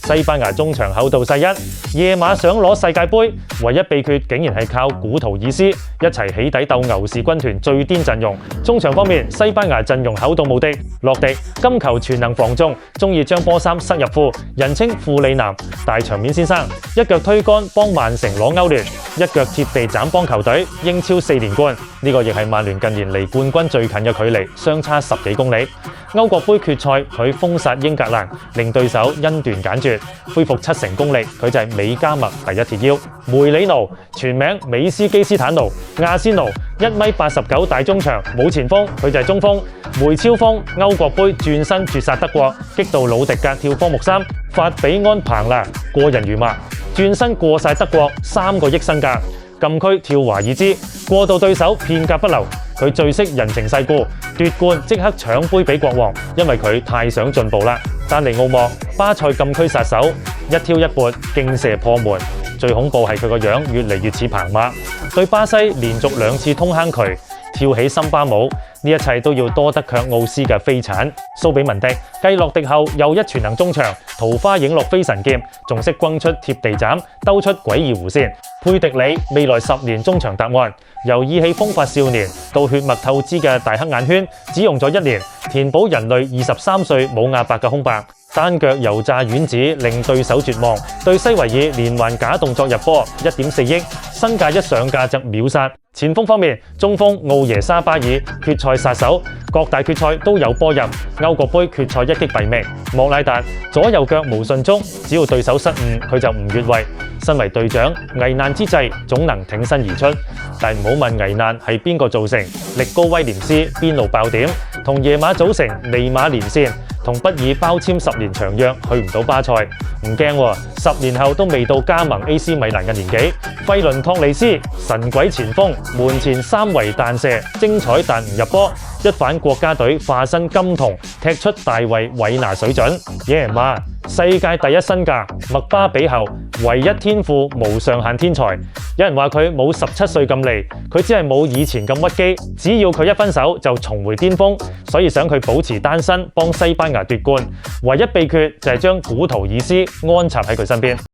西班牙中場厚道世一，夜馬想攞世界盃，唯一秘訣竟然係靠古圖爾斯一齊起底鬥牛氏軍團最癲陣容。中場方面，西班牙陣容厚道無敵，洛迪金球全能防中，中意將波衫塞入褲，人稱庫里南，大場面先生，一腳推杆幫曼城攞歐聯，一腳貼地斬幫球隊英超4連冠。呢個亦係曼聯近年離冠軍最近嘅距離，相差10幾公里。歐國杯決賽佢封殺英格蘭，令對手恩斷簡絕，恢復70功力，佢就係美加墨第一鐵腰。梅里奴全名美斯基斯坦奴，亞仙奴1米89大中場，冇前鋒，佢就係中鋒。梅超鋒歐國杯轉身絕殺德國，激到魯迪格跳科目3，法比安彭拿過人如麻，轉身過晒德國3個億身價。禁區跳華爾茲，過到對手片甲不留，佢最識人情世故，奪冠即刻搶杯俾國王，因為佢太想進步啦。丹尼奧莫巴塞禁區殺手，一挑一撥勁射破門，最恐怖係佢個樣越嚟越似彭馬，對巴西連續2次通坑渠，跳起森巴舞，呢一切都要多得卻奧斯嘅飛鏟。蘇比文迪繼洛迪後又一全能中場，桃花影落飛神劍，仲識轟出貼地斬，兜出詭異弧線。佩迪里未來10年中場答案，由意氣風發少年到血脈透支嘅大黑眼圈，只用咗1年填補人類23歲冇亞白嘅空白。單腳油炸丸子令對手絕望，對西維爾連環假動作入波，1.4億，身價一上架就秒殺。前鋒方面，中鋒奧耶沙巴爾決賽殺手，各大決賽都有波入，歐國杯決賽一擊斃命。莫拉達左右腳無順足，只要對手失誤，佢就唔越位。身為隊長，危難之際總能挺身而出，但唔好問危難係邊個造成。力高威廉斯邊路爆點，同夜馬組成尼馬連線，同畢爾包簽10年長約，去唔到巴塞，唔驚喎，10年後都未到加盟 AC 米蘭嘅年紀。費倫托尼斯神鬼前鋒，門前3圍彈射，精彩但唔入波，一反國家隊化身金童，踢出大衛韋拿水準。夜馬世界第一身價，麥巴比後唯一天賦無上限天才。有人話佢冇17歲咁利，佢只係冇以前咁屈機，只要佢一分手就重回巔峰，所以想佢保持單身，幫西班牙奪冠。唯一秘訣就係將古圖爾斯安插喺佢身邊。